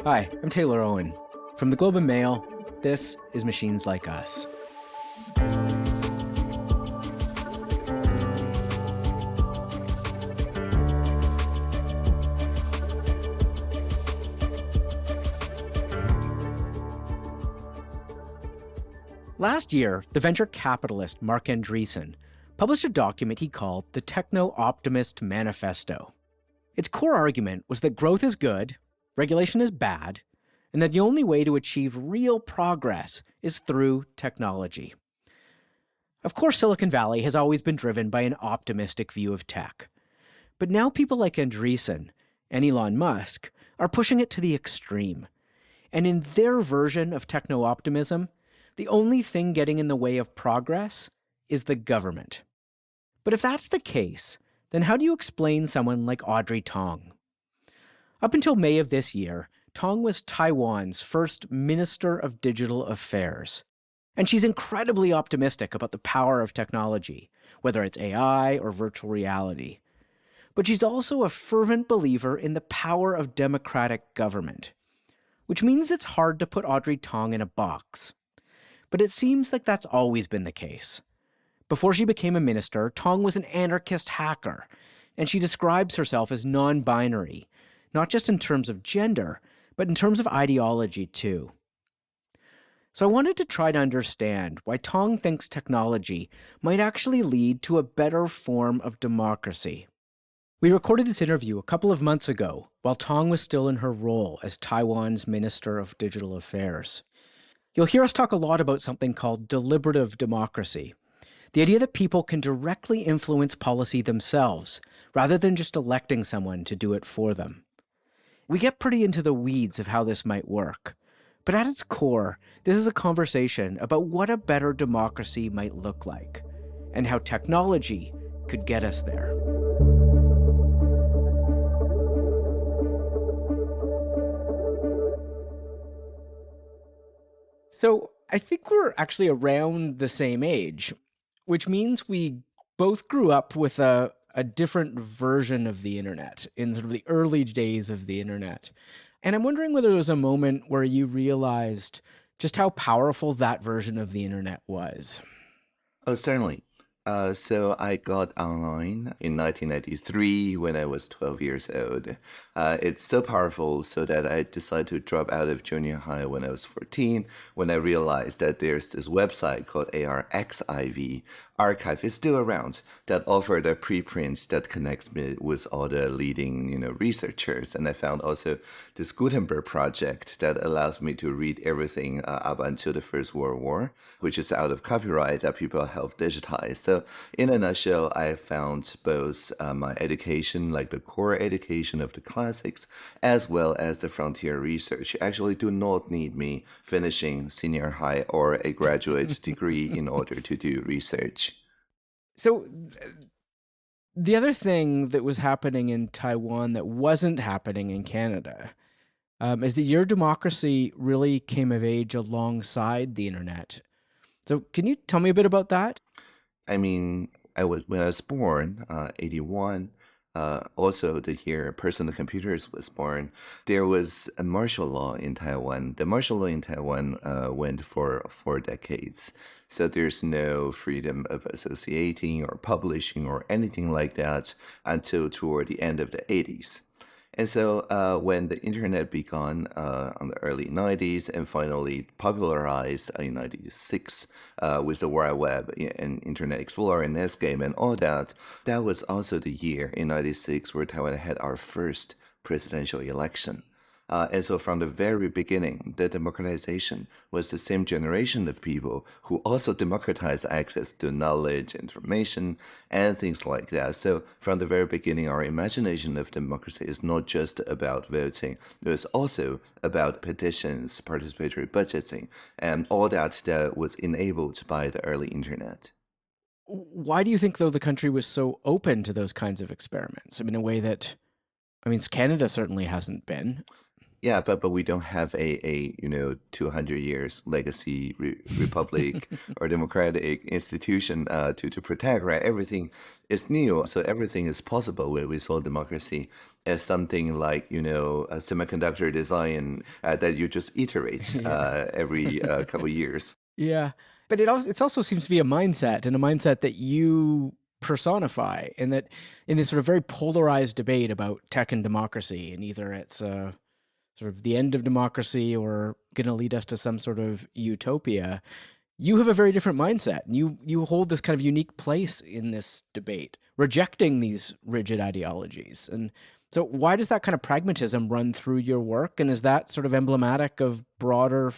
Hi, I'm Taylor Owen. From the Globe and Mail, this is Machines Like Us. Last year, the venture capitalist Marc Andreesen published a document he called the Techno-Optimist Manifesto. Its core argument was that growth is good, regulation is bad, and that the only way to achieve real progress is through technology. Of course, Silicon Valley has always been driven by an optimistic view of tech. But now people like Andreesen and Elon Musk are pushing it to the extreme. And in their version of techno-optimism, the only thing getting in the way of progress is the government. But if that's the case, then how do you explain someone like Audrey Tang? Up until May of this year, Tang was Taiwan's first Minister of Digital Affairs. And she's incredibly optimistic about the power of technology, whether it's AI or virtual reality. But she's also a fervent believer in the power of democratic government, which means it's hard to put Audrey Tang in a box. But it seems like that's always been the case. Before she became a minister, Tang was an anarchist hacker, and she describes herself as non-binary, not just in terms of gender, but in terms of ideology too. So I wanted to try to understand why Tang thinks technology might actually lead to a better form of democracy. We recorded this interview a couple of months ago while Tang was still in her role as Taiwan's Minister of Digital Affairs. You'll hear us talk a lot about something called deliberative democracy, the idea that people can directly influence policy themselves, rather than just electing someone to do it for them. We get pretty into the weeds of how this might work, but at its core, this is a conversation about what a better democracy might look like, and how technology could get us there. So I think we're actually around the same age, which means we both grew up with a different version of the internet in sort of the early days of the internet. And I'm wondering whether there was a moment where you realized just how powerful that version of the internet was. Oh, certainly. So I got online in 1993 when I was 12 years old. It's so powerful so that I decided to drop out of junior high when I was 14, when I realized that there's this website called ARXIV, Archive is still around, that offered a preprint that connects me with all the leading, researchers. And I found also this Gutenberg project that allows me to read everything up until the First World War, which is out of copyright that people help digitize. So in a nutshell, I found both my education, like the core education of the classics, as well as the frontier research. Actually do not need me finishing senior high or a graduate degree in order to do research. So the other thing that was happening in Taiwan that wasn't happening in Canada is that your democracy really came of age alongside the internet. So can you tell me a bit about that? I mean, when I was born, 81. Also, the year personal computers was born, there was a martial law in Taiwan. The martial law in Taiwan went for 4 decades. So there's no freedom of associating or publishing or anything like that until toward the end of the 80s. And so when the internet began on the early 90s and finally popularized in 96 with the World Web and Internet Explorer and Netscape and all that, that was also the year in 96 where Taiwan had our first presidential election. And so from the very beginning, the democratization was the same generation of people who also democratized access to knowledge, information, and things like that. So from the very beginning, our imagination of democracy is not just about voting. It was also about petitions, participatory budgeting, and all that was enabled by the early internet. Why do you think, though, the country was so open to those kinds of experiments? I mean, in a way that, Canada certainly hasn't been. Yeah, but we don't have a 200 years legacy republic or democratic institution to protect, right? Everything is new, so everything is possible. Where we saw democracy as something like a semiconductor design that you just iterate Yeah. every couple years. Yeah. But it also seems to be a mindset, and a mindset that you personify, and that in this sort of very polarized debate about tech and democracy, and either it's sort of the end of democracy or going to lead us to some sort of utopia, you have a very different mindset, and you hold this kind of unique place in this debate, rejecting these rigid ideologies. And so why does that kind of pragmatism run through your work, and is that sort of emblematic of broader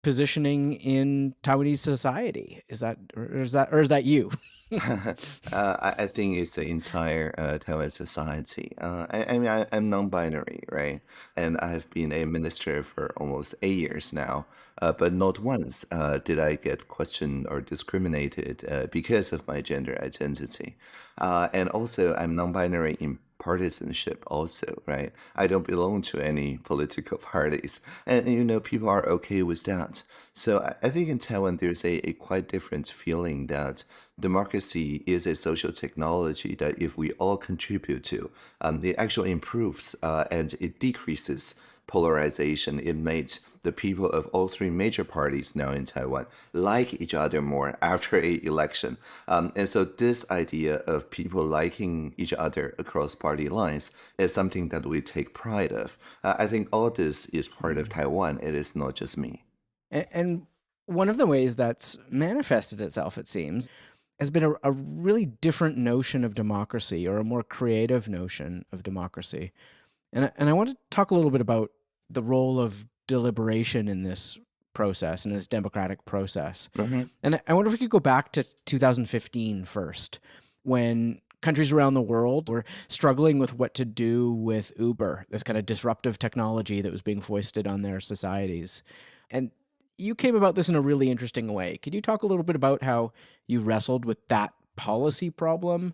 positioning in Taiwanese society? Is that you? I think it's the entire Taiwan society. I'm non-binary, right? And I have been a minister for almost 8 years now. But not once did I get questioned or discriminated because of my gender identity. And also, I'm non-binary in partisanship also, right? I don't belong to any political parties. And people are okay with that. So I think in Taiwan, there's a quite different feeling that democracy is a social technology that if we all contribute to, it actually improves and it decreases polarization. It made the people of all three major parties now in Taiwan like each other more after a election. And so this idea of people liking each other across party lines is something that we take pride of. I think all this is part of Taiwan. It is not just me. And one of the ways that's manifested itself, it seems, has been a really different notion of democracy, or a more creative notion of democracy. And I want to talk a little bit about the role of deliberation in this process, in this democratic process. Mhm. And I wonder if we could go back to 2015 first, when countries around the world were struggling with what to do with Uber, this kind of disruptive technology that was being foisted on their societies. And you came about this in a really interesting way. Could you talk a little bit about how you wrestled with that policy problem?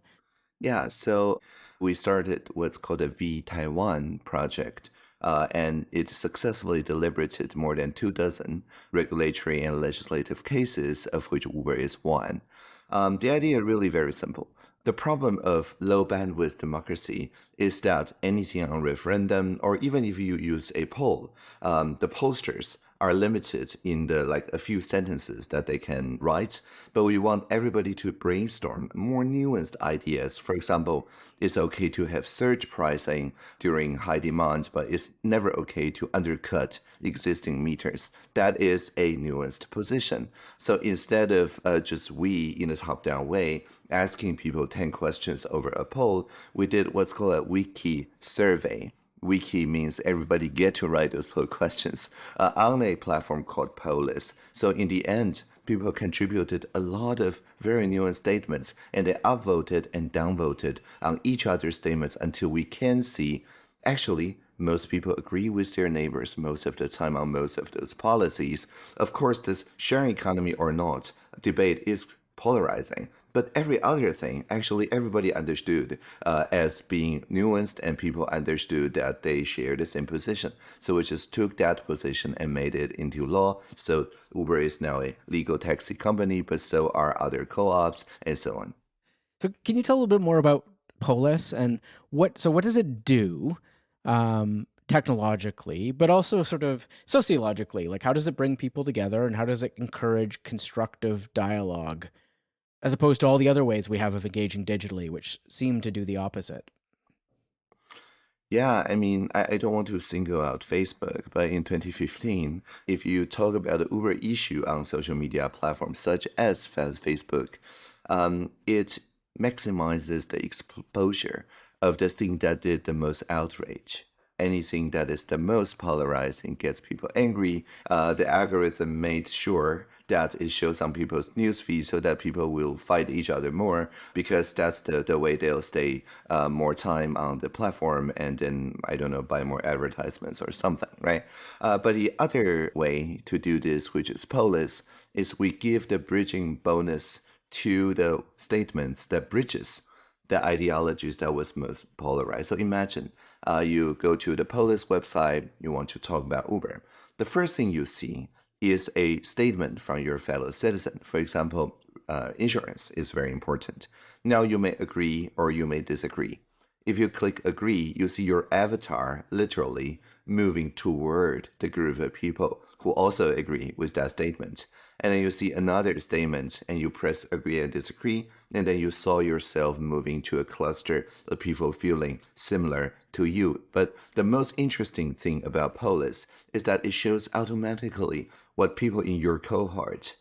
Yeah, so we started what's called a V Taiwan project, and it successfully deliberated more than 2 dozen regulatory and legislative cases, of which Uber is one. The idea really very simple. The problem of low bandwidth democracy is that anything on referendum, or even if you use a poll, the posters are limited in the like a few sentences that they can write, but we want everybody to brainstorm more nuanced ideas. For example, it's okay to have surge pricing during high demand, but it's never okay to undercut existing meters. That is a nuanced position. So instead of just we in a top-down way asking people 10 questions over a poll, we did what's called a wiki survey. Wiki means everybody get to write those poll questions on a platform called Pol.is. So in the end, people contributed a lot of very nuanced statements, and they upvoted and downvoted on each other's statements until we can see actually most people agree with their neighbors most of the time on most of those policies. Of course, this sharing economy or not debate is polarizing. But every other thing, actually, everybody understood as being nuanced, and people understood that they share the same position. So we just took that position and made it into law. So Uber is now a legal taxi company, but so are other co-ops and so on. So can you tell a little bit more about Polis, and what does it do technologically, but also sort of sociologically? Like, how does it bring people together, and how does it encourage constructive dialogue, as opposed to all the other ways we have of engaging digitally, which seem to do the opposite? Yeah, I mean, I don't want to single out Facebook, but in 2015, if you talk about the Uber issue on social media platforms such as Facebook, it maximizes the exposure of the thing that did the most outrage. Anything that is the most polarizing gets people angry. The algorithm made sure that it shows on people's newsfeed so that people will fight each other more, because that's the way they'll stay more time on the platform and then, I don't know, buy more advertisements or something, right? But the other way to do this, which is Polis, is we give the bridging bonus to the statements that bridges the ideologies that was most polarized. So imagine you go to the Pol.is website, you want to talk about Uber. The first thing you see is a statement from your fellow citizen. For example, insurance is very important. Now you may agree or you may disagree. If you click agree, you see your avatar literally moving toward the group of people who also agree with that statement. And then you see another statement and you press agree and disagree, and then you saw yourself moving to a cluster of people feeling similar to you. But the most interesting thing about Pol.is is that it shows automatically what people in your cohort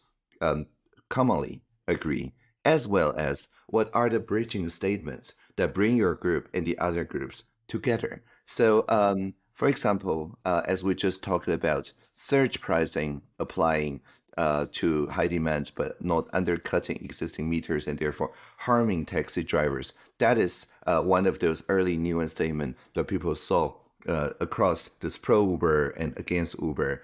commonly agree, as well as what are the bridging statements that bring your group and the other groups together. So, for example, as we just talked about, surge pricing applying to high demand but not undercutting existing meters and therefore harming taxi drivers. That is one of those early nuance statements that people saw across this pro-Uber and against Uber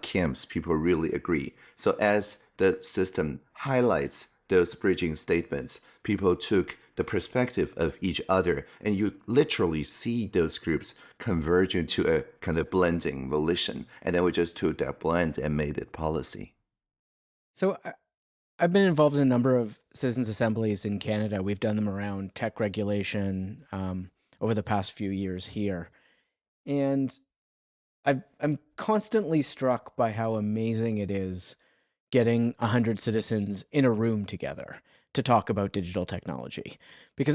camps. People really agree. So as the system highlights those bridging statements, people took the perspective of each other, and you literally see those groups converge into a kind of blending volition. And then we just took that blend and made it policy. So I've been involved in a number of citizens' assemblies in Canada. We've done them around tech regulation over the past few years here. And I'm constantly struck by how amazing it is getting 100 citizens in a room together to talk about digital technology.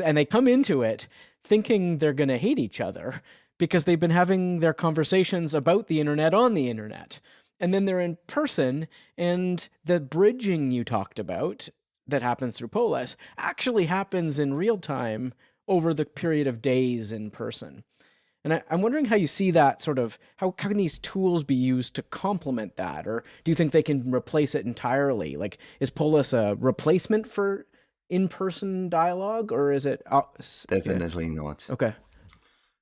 And they come into it thinking they're going to hate each other because they've been having their conversations about the internet on the internet. And then they're in person, and the bridging you talked about that happens through Pol.is actually happens in real time over the period of days in person. And I'm wondering how you see that sort of, how can these tools be used to complement that? Or do you think they can replace it entirely? Like, is Pol.is a replacement for in-person dialogue, or is it? Definitely not. Okay.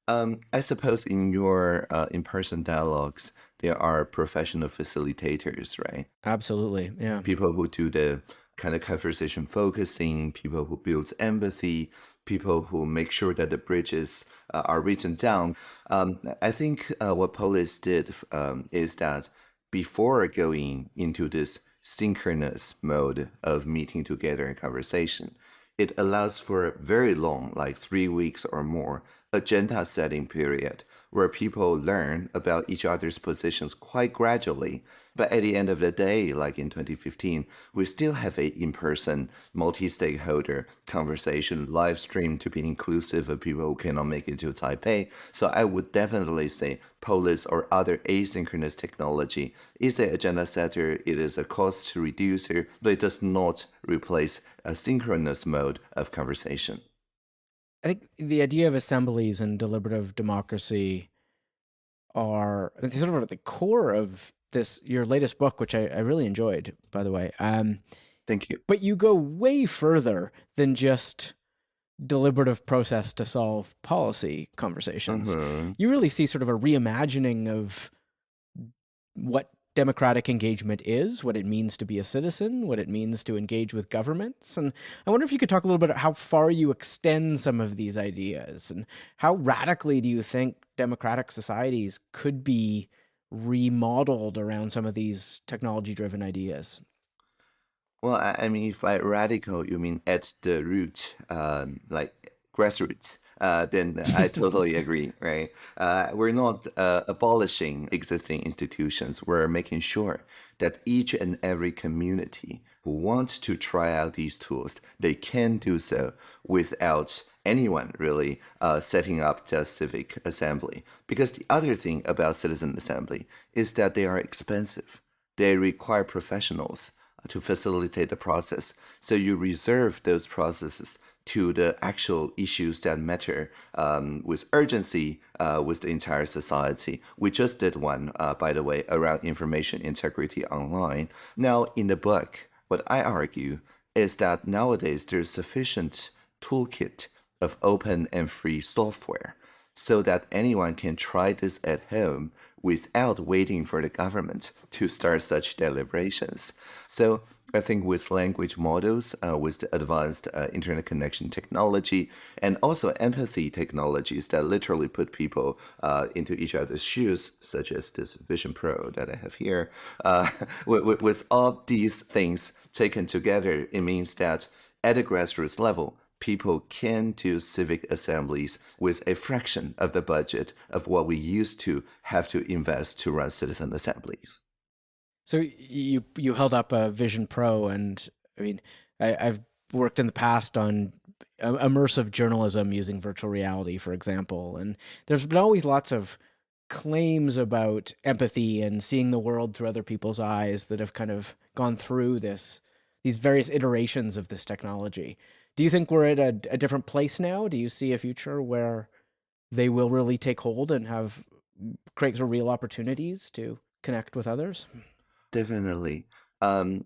I suppose in your in-person dialogues, there are professional facilitators, right? Absolutely. Yeah. People who do the kind of conversation focusing, people who build empathy, people who make sure that the bridges are written down. I think what Pol.is did is that before going into this synchronous mode of meeting together and conversation, it allows for a very long, like 3 weeks or more, agenda setting period where people learn about each other's positions quite gradually. But at the end of the day, like in 2015, we still have a in-person multi-stakeholder conversation live stream to be inclusive of people who cannot make it to Taipei. So I would definitely say Pol.is or other asynchronous technology is an agenda setter. It is a cost reducer, but it does not replace a synchronous mode of conversation. I think the idea of assemblies and deliberative democracy are sort of at the core of your latest book, which I really enjoyed, by the way. Thank you. But you go way further than just deliberative process to solve policy conversations. You really see sort of a reimagining of what democratic engagement is, what it means to be a citizen, what it means to engage with governments. And I wonder if you could talk a little bit about how far you extend some of these ideas and how radically do you think democratic societies could be remodeled around some of these technology-driven ideas? Well, I mean, if by radical you mean at the root, like grassroots, then I totally agree, right? We're not abolishing existing institutions. We're making sure that each and every community who wants to try out these tools, they can do so without anyone really setting up the civic assembly. Because the other thing about citizen assembly is that they are expensive. They require professionals to facilitate the process. So you reserve those processes to the actual issues that matter with urgency with the entire society. We just did one, by the way, around information integrity online. Now, in the book, what I argue is that nowadays there's sufficient toolkit of open and free software so that anyone can try this at home without waiting for the government to start such deliberations. So I think with language models, with the advanced internet connection technology, and also empathy technologies that literally put people into each other's shoes, such as this Vision Pro that I have here, with all these things taken together, it means that at a grassroots level, people can do civic assemblies with a fraction of the budget of what we used to have to invest to run citizen assemblies. So you held up a Vision Pro, and I mean, I've worked in the past on immersive journalism using virtual reality, for example, and there's been always lots of claims about empathy and seeing the world through other people's eyes that have kind of gone through these various iterations of this technology. Do you think we're at a different place now? Do you see a future where they will really take hold and have create some real opportunities to connect with others? Definitely. Um,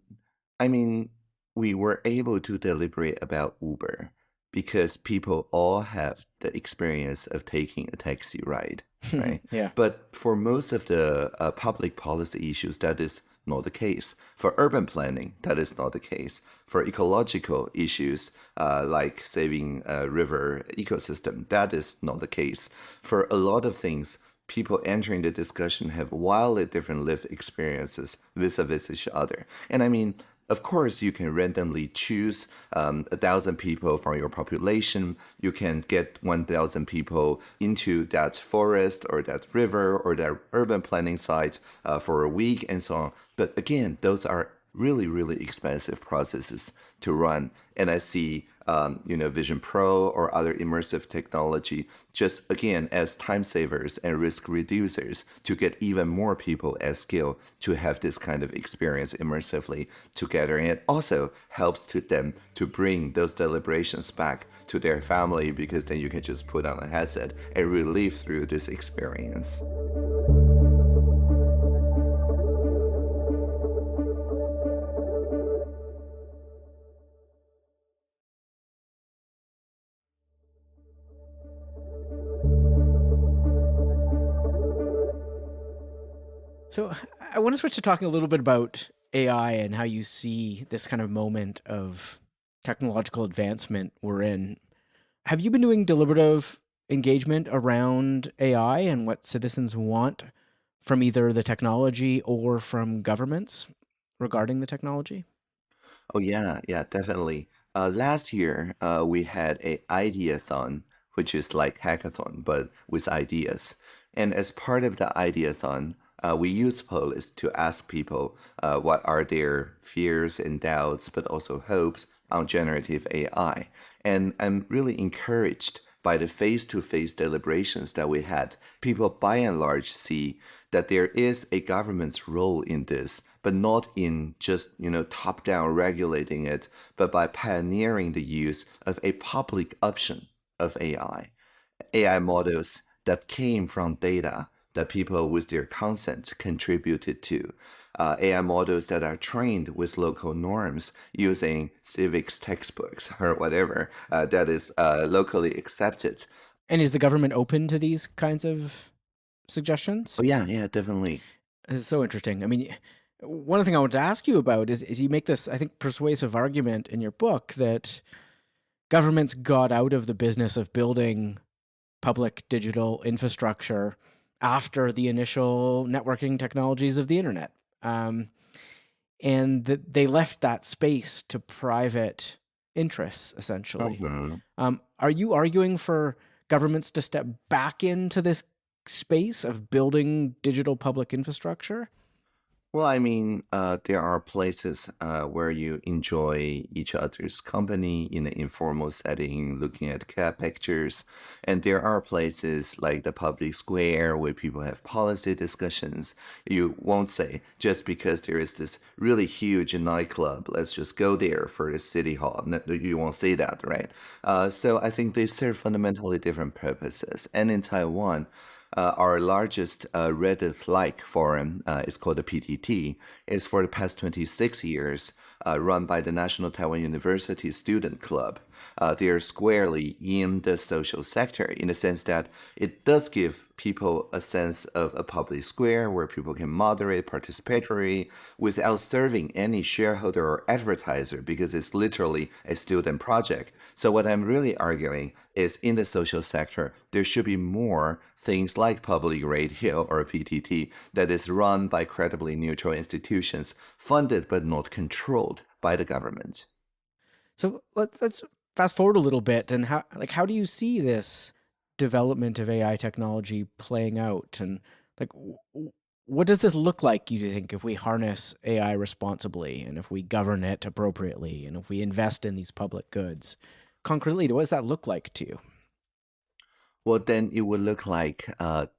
I mean, we were able to deliberate about Uber because people all have the experience of taking a taxi ride, right? Yeah. But for most of the public policy issues, that is not the case. For urban planning, that is not the case. For ecological issues, like saving a river ecosystem, that is not the case. For a lot of things, people entering the discussion have wildly different lived experiences vis-a-vis each other. And I mean, of course, you can randomly choose 1,000 people from your population. You can get 1,000 people into that forest or that river or that urban planning site for a week and so on. But again, those are really, really expensive processes to run. And I see, Vision Pro or other immersive technology just again as time savers and risk reducers to get even more people at scale to have this kind of experience immersively together. And it also helps to them to bring those deliberations back to their family because then you can just put on a headset and relive through this experience. So I want to switch to talking a little bit about AI and how you see this kind of moment of technological advancement we're in. Have you been doing deliberative engagement around AI and what citizens want from either the technology or from governments regarding the technology? Oh yeah, yeah, definitely. Last year, we had a Ideathon, which is like hackathon but with ideas. And as part of the Ideathon, we use Pol.is to ask people what are their fears and doubts, but also hopes on generative AI. And I'm really encouraged by the face-to-face deliberations that we had. People by and large see that there is a government's role in this, but not in just, top-down regulating it, but by pioneering the use of a public option of AI. AI models that came from data that people with their consent contributed to. AI models that are trained with local norms using civics textbooks or whatever that is locally accepted. And is the government open to these kinds of suggestions? Oh yeah, yeah, definitely. This is so interesting. I mean, one thing I want to ask you about is you make this, I think, persuasive argument in your book that governments got out of the business of building public digital infrastructure after the initial networking technologies of the internet. And that they left that space to private interests, essentially. Mhm. Are you arguing for governments to step back into this space of building digital public infrastructure? Well, I mean, there are places where you enjoy each other's company in an informal setting, looking at cat pictures. And there are places like the public square where people have policy discussions. You won't say just because there is this really huge nightclub, let's just go there for the city hall. No, you won't say that, right? So I think they serve fundamentally different purposes. And in Taiwan, our largest Reddit-like forum is called the PTT. It's for the past 26 years run by the National Taiwan University Student Club. they are squarely in the social sector in the sense that it does give people a sense of a public square where people can moderate participatory without serving any shareholder or advertiser because it's literally a student project. So what I'm really arguing is in the social sector, there should be more things like public radio or PTT that is run by credibly neutral institutions, funded but not controlled by the government. So let's fast forward a little bit, and how do you see this development of AI technology playing out, and like what does this look like, you think, if we harness AI responsibly and if we govern it appropriately and if we invest in these public goods? Concretely, what does that look like to you? Well, then it would look like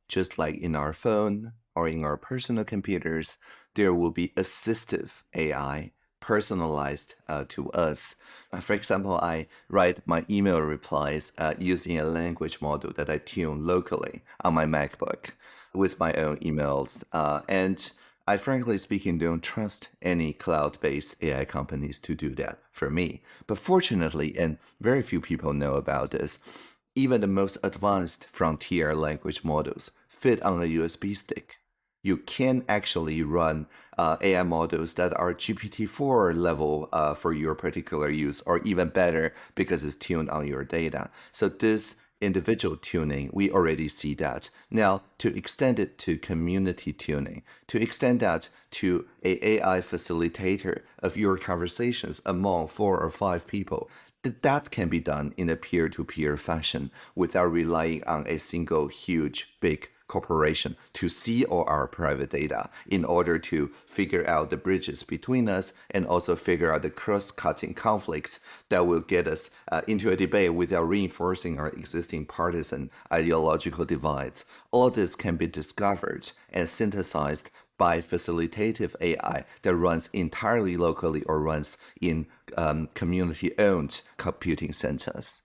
just like in our phone or in our personal computers, there will be assistive AI personalized to us. For example, I write my email replies using a language model that I tune locally on my MacBook with my own emails. And I frankly speaking don't trust any cloud-based AI companies to do that for me. But fortunately, and very few people know about this, even the most advanced frontier language models fit on a USB stick. You can actually run AI models that are GPT-4 level for your particular use, or even better because it's tuned on your data. So this individual tuning, we already see that. Now, to extend it to community tuning, to extend that to a AI facilitator of your conversations among 4 or 5 people, that can be done in a peer-to-peer fashion without relying on a single huge big corporation to see all our private data in order to figure out the bridges between us and also figure out the cross-cutting conflicts that will get us into a debate without reinforcing our existing partisan ideological divides. All this can be discovered and synthesized by facilitative AI that runs entirely locally or runs in community-owned computing centers.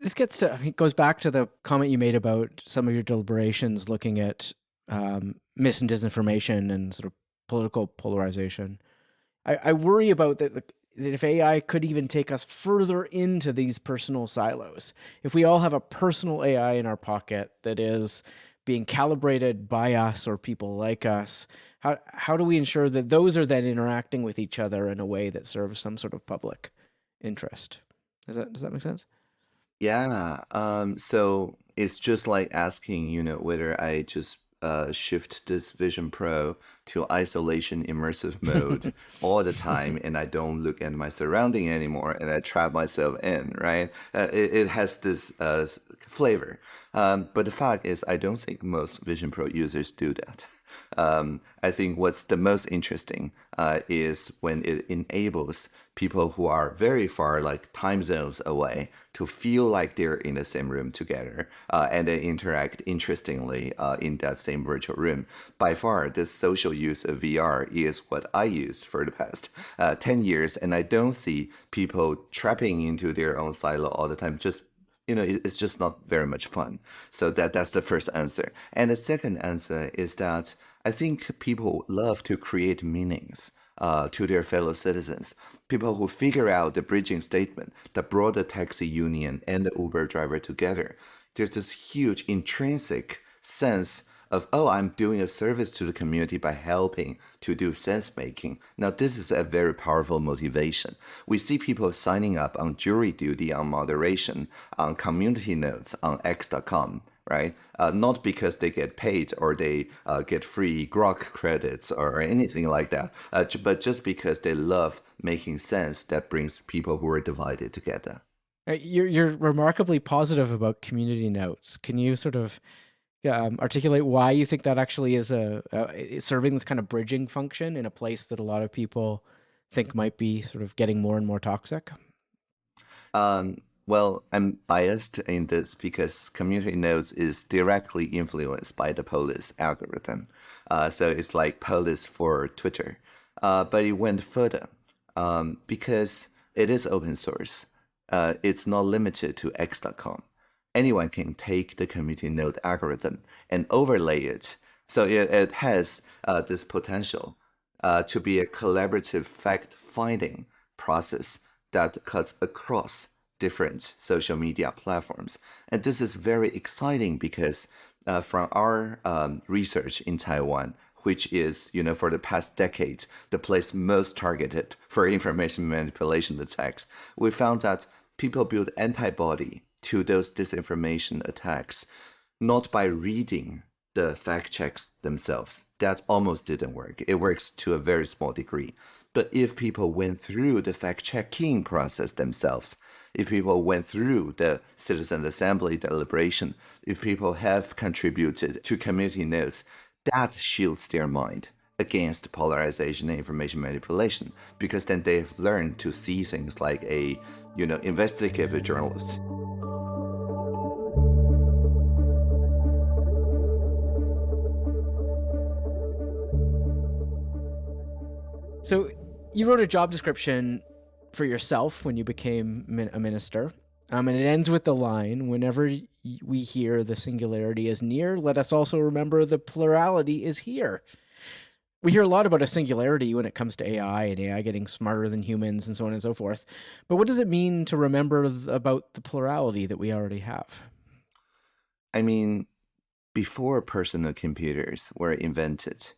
This gets to, I mean, it goes back to the comment you made about some of your deliberations looking at mis and disinformation and sort of political polarization. I worry about that, that if AI could even take us further into these personal silos. If we all have a personal AI in our pocket that is being calibrated by us or people like us, how do we ensure that those are then interacting with each other in a way that serves some sort of public interest? Does that make sense? Yeah, so it's just like asking, whether I just shift this Vision Pro to isolation immersive mode all the time and I don't look at my surrounding anymore and I trap myself in, right? It has this flavor. But the fact is, I don't think most Vision Pro users do that. I think what's the most interesting is when it enables people who are very far, like time zones away, to feel like they're in the same room together and they interact interestingly in that same virtual room. By far, this social use of VR is what I used for the past 10 years, and I don't see people trapping into their own silo all the time. Just it's just not very much fun. So that's the first answer. And the second answer is that I think people love to create meanings to their fellow citizens. People who figure out the bridging statement that brought the taxi union and the Uber driver together. There's this huge intrinsic sense of, oh, I'm doing a service to the community by helping to do sense making. Now, this is a very powerful motivation. We see people signing up on jury duty on moderation, on community notes on X.com, right? Not because they get paid or they get free Grok credits or anything like that, but just because they love making sense that brings people who are divided together. You're remarkably positive about community notes. Can you sort of articulate why you think that actually is serving this kind of bridging function in a place that a lot of people think might be sort of getting more and more toxic? Well, I'm biased in this because community nodes is directly influenced by the Pol.is algorithm. So it's like Pol.is for Twitter. But it went further because it is open source. It's not limited to X.com. Anyone can take the community node algorithm and overlay it. So it has this potential to be a collaborative fact-finding process that cuts across different social media platforms. And this is very exciting because from our research in Taiwan, which is, for the past decades, the place most targeted for information manipulation attacks, we found that people build antibody to those disinformation attacks not by reading the fact checks themselves. That almost didn't work. It works to a very small degree. But if people went through the fact checking process themselves, if people went through the citizen assembly deliberation, if people have contributed to community notes, that shields their mind against polarization and information manipulation, because then they've learned to see things like a, investigative journalist. So you wrote a job description for yourself when you became a minister, and it ends with the line, whenever we hear the singularity is near, let us also remember the plurality is here. We hear a lot about a singularity when it comes to AI and AI getting smarter than humans and so on and so forth. But what does it mean to remember about the plurality that we already have? I mean, before personal computers were invented,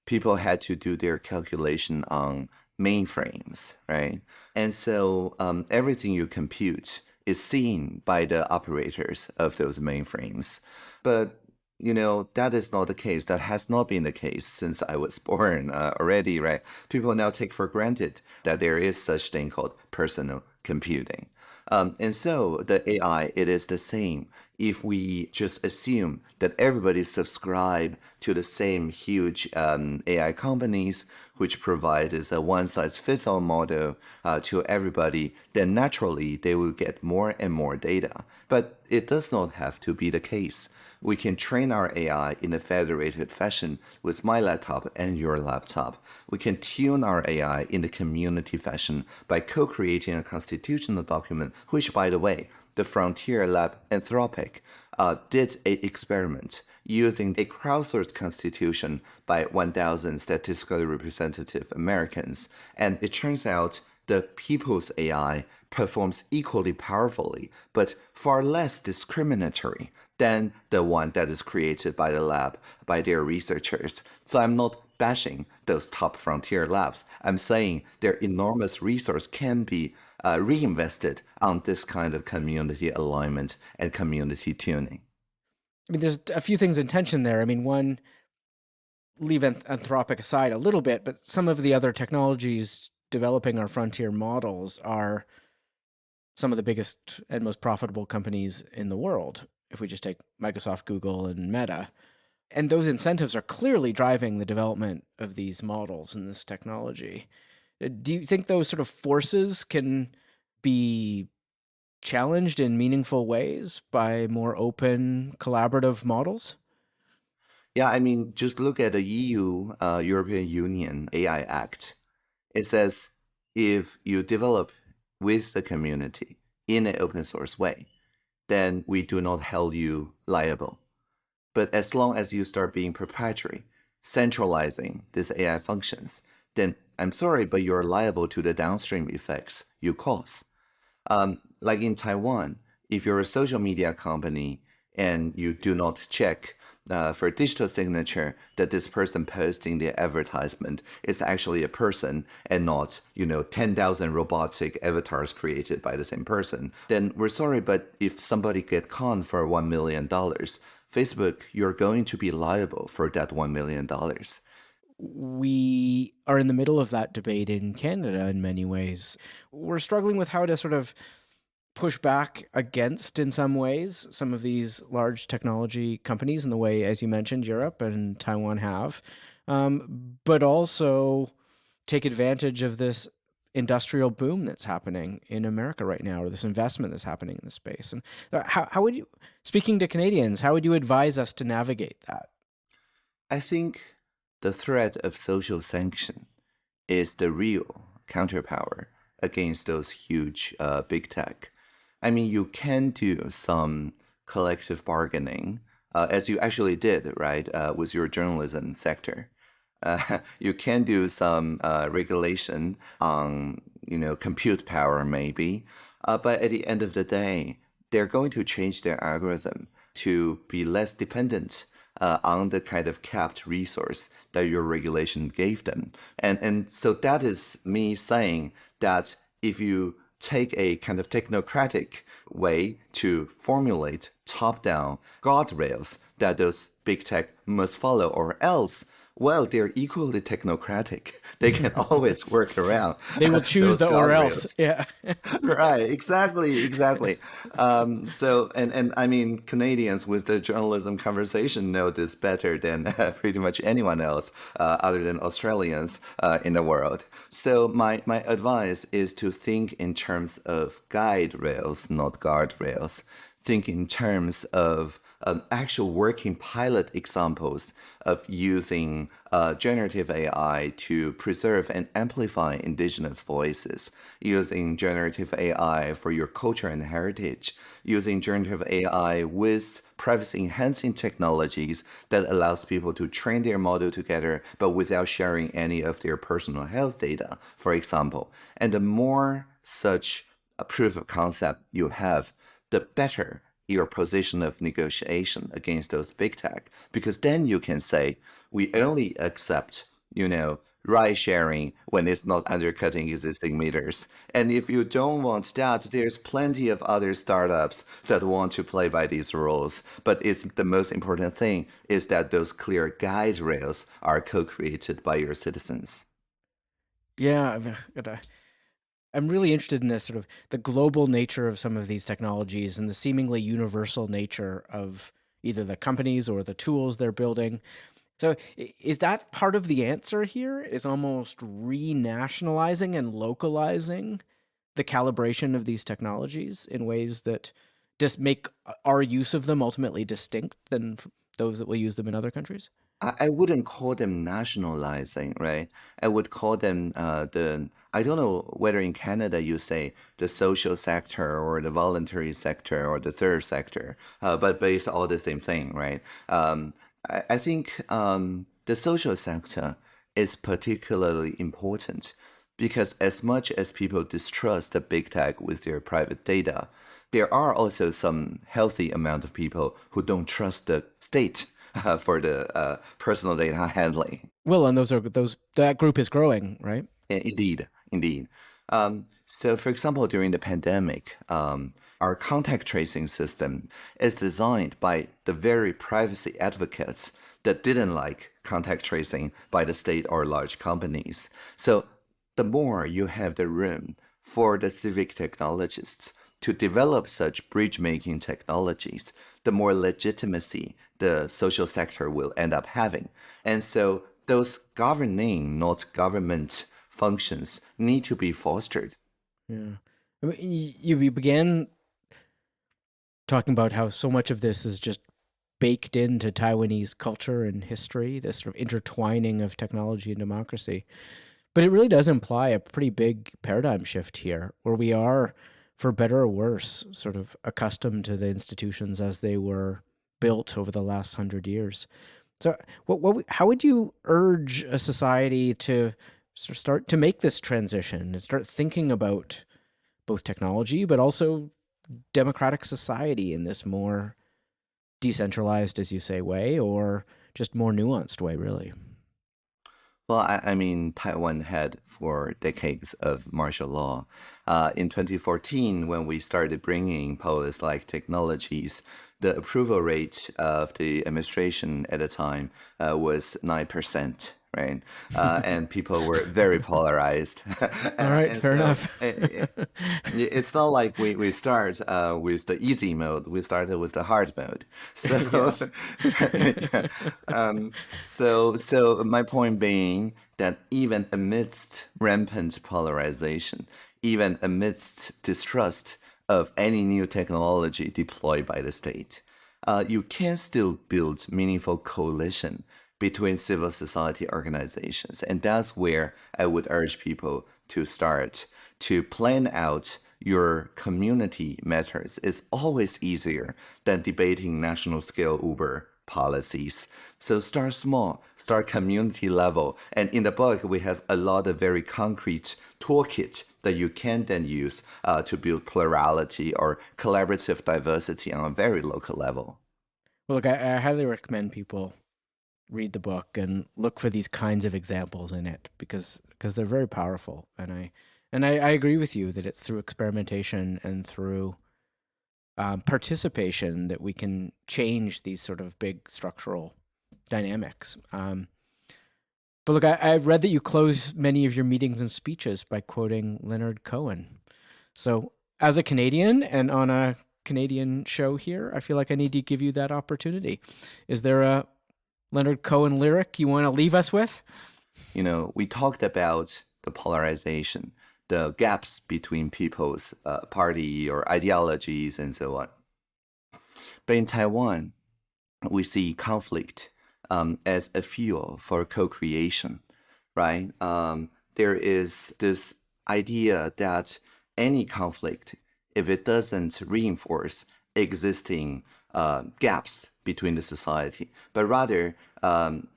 people had to do their calculation on mainframes, right? And so everything you compute is seen by the operators of those mainframes. But that is not the case. That has not been the case since I was born already, right? People now take for granted that there is such thing called personal computing. And so the AI, it is the same. If we just assume that everybody subscribe to the same huge AI companies, which provide this a one-size-fits-all model to everybody, then naturally they will get more and more data. But it does not have to be the case. We can train our AI in a federated fashion with my laptop and your laptop. We can tune our AI in the community fashion by co-creating a constitutional document, which, by the way, the Frontier Lab Anthropic did an experiment using a crowdsourced constitution by 1,000 statistically representative Americans. And it turns out the people's AI performs equally powerfully, but far less discriminatory than the one that is created by the lab, by their researchers. So I'm not bashing those top frontier labs. I'm saying their enormous resource can be reinvested on this kind of community alignment and community tuning. I mean, there's a few things in tension there. I mean, one, leave Anthropic aside a little bit, but some of the other technologies developing our frontier models are some of the biggest and most profitable companies in the world, if we just take Microsoft, Google, and Meta. And those incentives are clearly driving the development of these models and this technology. Do you think those sort of forces can be challenged in meaningful ways by more open, collaborative models? Yeah, I mean, just look at the EU, European Union AI Act. It says if you develop with the community in an open source way, then we do not hold you liable. But as long as you start being proprietary, centralizing these AI functions, then I'm sorry, but you're liable to the downstream effects you cause. Like in Taiwan, if you're a social media company and you do not check for digital signature that this person posting the advertisement is actually a person and not, 10,000 robotic avatars created by the same person, then we're sorry, but if somebody get conned for $1 million, Facebook, you're going to be liable for that $1 million. We are in the middle of that debate in Canada in many ways. We're struggling with how to sort of push back against, in some ways, some of these large technology companies in the way, as you mentioned, Europe and Taiwan have, but also take advantage of this industrial boom that's happening in America right now, or this investment that's happening in the space. And how would you, speaking to Canadians, how would you advise us to navigate that? I think the threat of social sanction is the real counterpower against those huge big tech. I mean, you can do some collective bargaining, as you actually did, right, with your journalism sector. You can do some regulation on compute power maybe. But at the end of the day, they're going to change their algorithm to be less dependent on the kind of capped resource that your regulation gave them. And so that is me saying that if you take a kind of technocratic way to formulate top-down guardrails that those big tech must follow, or else, well, they're equally technocratic. They can always work around They will choose those the or else. guardrails. Yeah. Right, exactly. So, and I mean, Canadians with the journalism conversation know this better than pretty much anyone else, other than Australians in the world. So, my advice is to think in terms of guide rails, not guardrails. Think in terms of actual working pilot examples of using generative AI to preserve and amplify indigenous voices, using generative AI for your culture and heritage, using generative AI with privacy-enhancing technologies that allows people to train their model together, but without sharing any of their personal health data, for example. And the more such a proof of concept you have, the better your position of negotiation against those big tech, because then you can say, we only accept, ride sharing when it's not undercutting existing meters. And if you don't want that, there's plenty of other startups that want to play by these rules. But it's the most important thing is that those clear guide rails are co-created by your citizens. Yeah. I'm really interested in this sort of the global nature of some of these technologies and the seemingly universal nature of either the companies or the tools they're building. So is that part of the answer here? Is almost renationalizing and localizing the calibration of these technologies in ways that just make our use of them ultimately distinct than those that will use them in other countries? I wouldn't call them nationalizing, right? I would call them I don't know whether in Canada you say the social sector or the voluntary sector or the third sector, but it's all the same thing, right? I think the social sector is particularly important because as much as people distrust the big tech with their private data, there are also some healthy amount of people who don't trust the state for the personal data handling. Well, and that group is growing, right? Indeed. So, for example, during the pandemic, our contact tracing system is designed by the very privacy advocates that didn't like contact tracing by the state or large companies. So, the more you have the room for the civic technologists to develop such bridge-making technologies, the more legitimacy the social sector will end up having. And so those governing, not government functions need to be fostered. Yeah. I mean, you began talking about how so much of this is just baked into Taiwanese culture and history, this sort of intertwining of technology and democracy. But it really does imply a pretty big paradigm shift here, where we are, for better or worse, sort of accustomed to the institutions as they were built over the last 100 years. So, how would you urge a society to sort of start to make this transition and start thinking about both technology, but also democratic society in this more decentralized, as you say, way, or just more nuanced way, really? Well, I mean, Taiwan had for decades of martial law. In 2014, when we started bringing Pol.is like technologies, the approval rate of the administration at the time was 9%, right? And people were very polarized. All right, And fair so enough. it's not like we start with the easy mode. We started with the hard mode. So, Yes. so my point being that even amidst rampant polarization, even amidst distrust of any new technology deployed by the state, you can still build meaningful coalition between civil society organizations. And that's where I would urge people to start to plan out your community matters. It's always easier than debating national scale Uber policies. So start small, start community level. And in the book, we have a lot of very concrete toolkit that you can then use to build plurality or collaborative diversity on a very local level. Well, look, I highly recommend people read the book and look for these kinds of examples in it because they're very powerful. And I agree with you that it's through experimentation and through participation that we can change these sort of big structural dynamics. But look, I read that you close many of your meetings and speeches by quoting Leonard Cohen. So as a Canadian and on a Canadian show here, I feel like I need to give you that opportunity. Is there a Leonard Cohen lyric you want to leave us with? We talked about the polarization, the gaps between people's party or ideologies and so on. But in Taiwan, we see conflict as a fuel for co-creation, right? There is this idea that any conflict, if it doesn't reinforce existing gaps between the society, but rather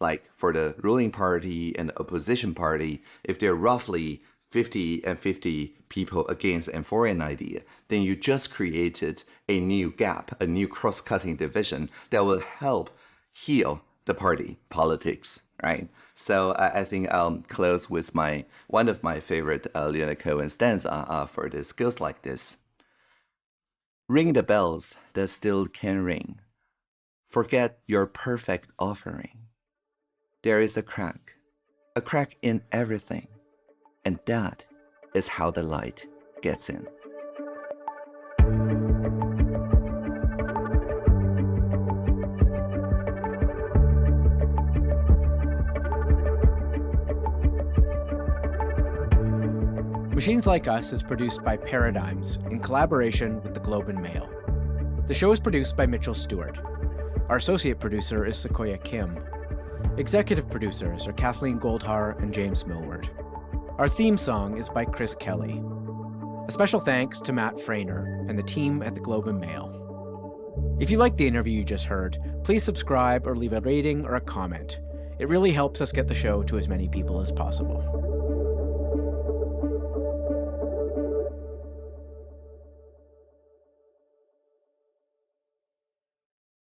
like for the ruling party and the opposition party, if they're roughly 50 and 50 people against a foreign idea, then you just created a new gap, a new cross-cutting division that will help heal the party politics, right? So I think I'll close with one of my favorite Leonard Cohen stanza for the skills like this. Ring the bells that still can ring. Forget your perfect offering. There is a crack in everything. And that is how the light gets in. Machines Like Us is produced by Paradigms in collaboration with the Globe and Mail. The show is produced by Mitchell Stewart. Our associate producer is Sequoia Kim. Executive producers are Kathleen Goldhar and James Millward. Our theme song is by Chris Kelly. A special thanks to Matt Frainer and the team at the Globe and Mail. If you liked the interview you just heard, please subscribe or leave a rating or a comment. It really helps us get the show to as many people as possible.